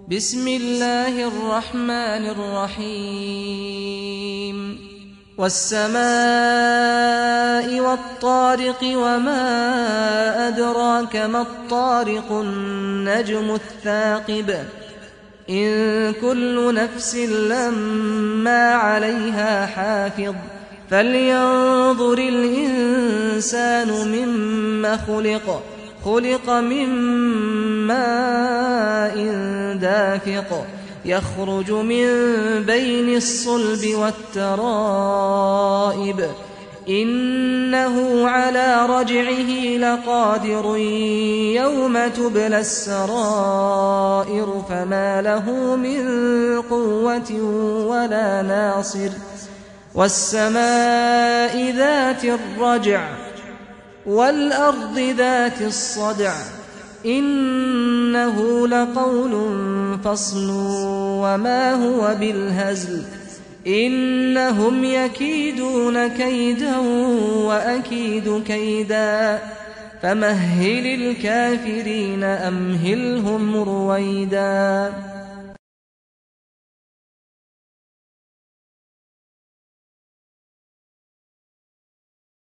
بسم الله الرحمن الرحيم والسماء والطارق وما أدراك ما الطارق النجم الثاقب إن كل نفس لما عليها حافظ فلينظر الإنسان مما خلق من ماء دافق يخرج من بين الصلب والترائب إنه على رجعه لقادر يوم تبلى السرائر فما له من قوة ولا ناصر والسماء ذات الرجع والأرض ذات الصدع إنه لقول فصل وما هو بالهزل إنهم يكيدون كيدا وأكيد كيدا فمهل الكافرين أمهلهم رويدا